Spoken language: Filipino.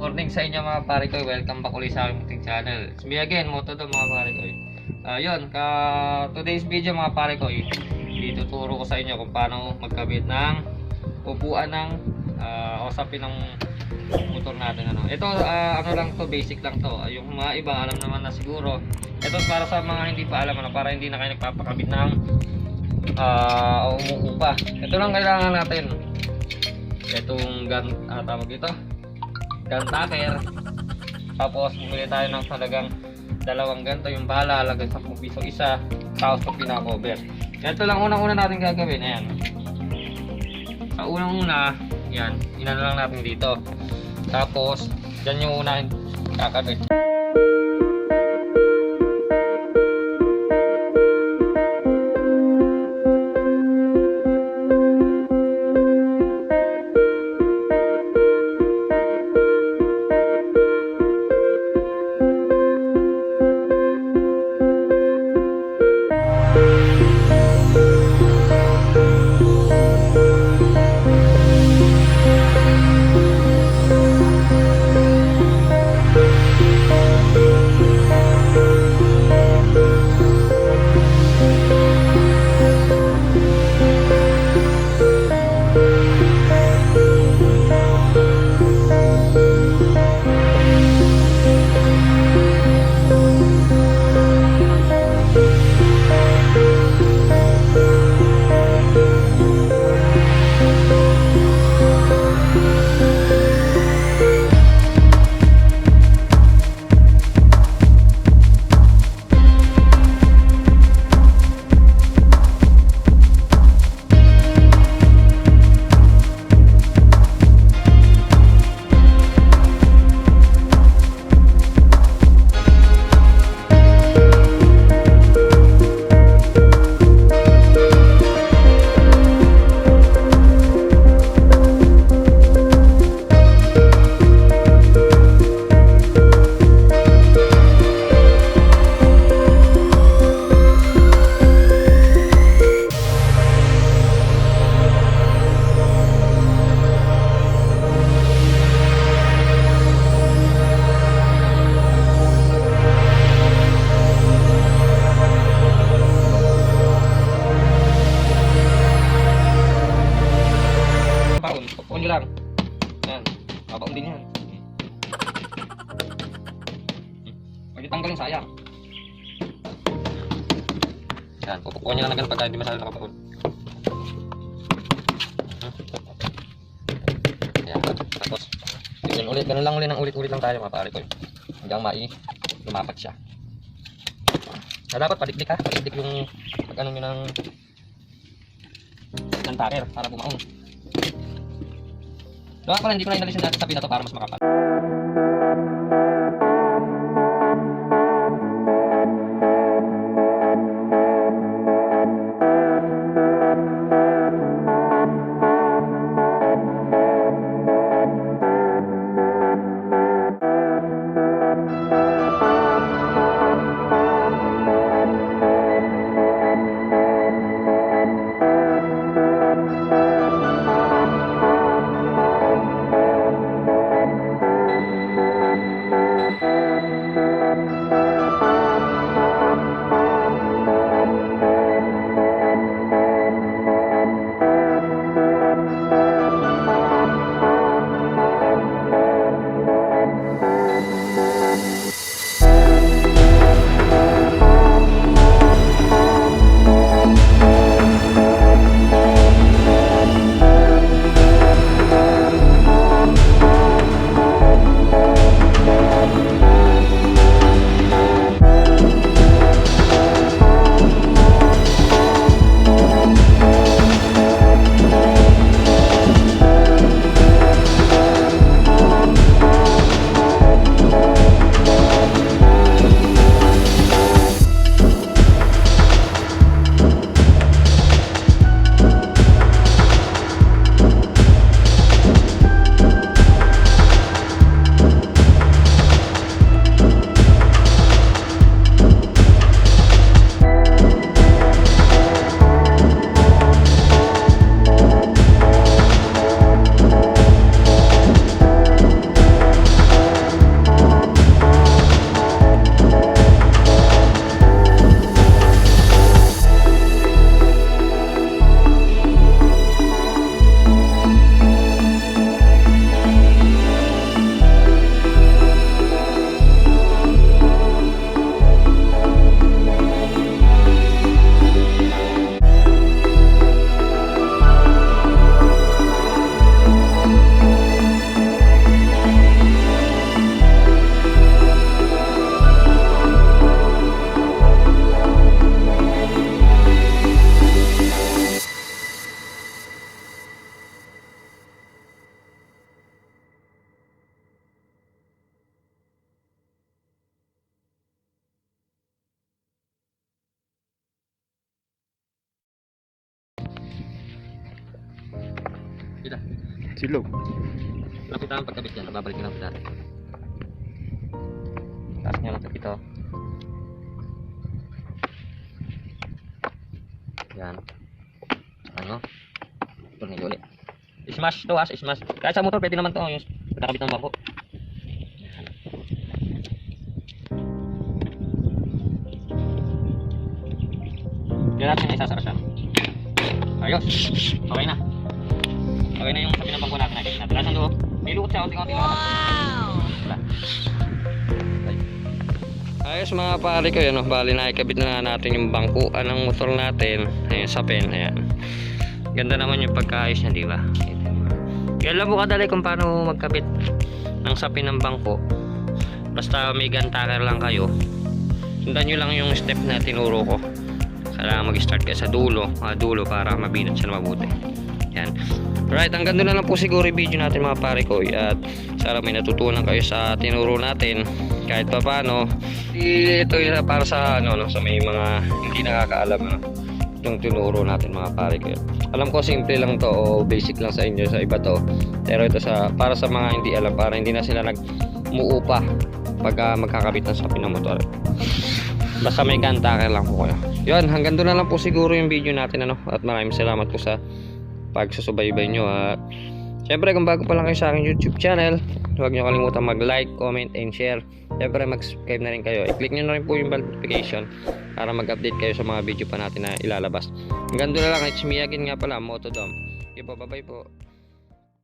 morning sa inyo mga pare ko. Welcome back ulit sa aking munting channel. It's me again, Moto2 mga pare ko. Today's video mga pare ko, ituturo ko sa inyo kung paano magkabit ng upuan ng usapin ng motor natin. Ito ano lang to, basic lang to. Yung mga iba alam naman na siguro. Ito para sa mga hindi pa alam, para hindi na kayo nagpapakabit ng umuupa. Ito lang kailangan natin. Itong gun, tawag dito, gun tacker. Tapos bumili tayo ng halagang dalawang ganito, yung bahala, halagang 10 piso isa. Tapos ito pinakover. Ito lang unang-una natin gagawin. Ayan, sa unang-una, yan, inano lang natin dito. Tapos dyan yung unahin kakabit. Pupukon nyo lang. Yan. Babaon din yan. Pwede tanggalin, sayang. Yan. Pupukon nyo lang na ganun pagka hindi masyado nakabaon. Yan. Tapos, yun ulit. Ganun lang ulit ng ulit-ulit lang tayo mga pare ko. Hanggang lumapat siya. Dapat padikdik ha. Padikdik yung pag-ano nyo ng tacker para bumaon. Doon pala hindi ko na inalisin natin sa pinato para mas makapal. Dito. Silog. Lapitan ang pagkabit yan. Babalik nyo lang sa dati. Taas nyo lang ito. Yan. Ano? Tornilyo ulit. Smash to ha. Smash. Kahit sa motor pwede naman to. Yung nakabit ng bangko. Yan natin may isasara siya. Ayos. Okay na. Okay na yung sabi ng bangko natin. Nakikita natin. Lasan doon. May lukot siya. Unting-unting. Wow! Ayos mga pare ko. Yan, bali na ikabit na natin yung bangkuan ng motor natin. Ayun sa pen. Ayan. Ganda naman yung pagkaayos niya, di ba? Yan lang po kadali kung paano magkabit ng sapin ng bangko. Basta may gantaker lang kayo. Sundan nyo lang yung step na tinuro ko. Kailangan mag-start kayo sa dulo para mabinat siya na mabuti. Yan. Alright, hanggang doon na lang po siguro yung video natin mga pare ko. At sana may natutunan kayo sa tinuro natin. Kahit pa paano. Ito yung para sa sa may mga hindi nakakaalam itong tinuro natin mga pare ko. Alam ko simple lang to o basic lang sa inyo, sa iba to. Pero ito para sa mga hindi alam, para hindi na sila nagmuupa pag magkakabit ng sapin ng motor. Basta may gantaker lang po kayo. Yun, hanggang doon na lang po siguro yung video natin at maraming salamat po sa pagsusubaybay nyo. At syempre kung bago pa lang kayo sa aking YouTube channel, huwag nyo kalimutan mag-like, comment, and share. Syempre mag-subscribe na rin kayo. I-click nyo na rin po yung bell notification para mag-update kayo sa mga video pa natin na ilalabas. Hanggang doon na lang, it's me again nga pala, Motodom. Okay po, bye bye po.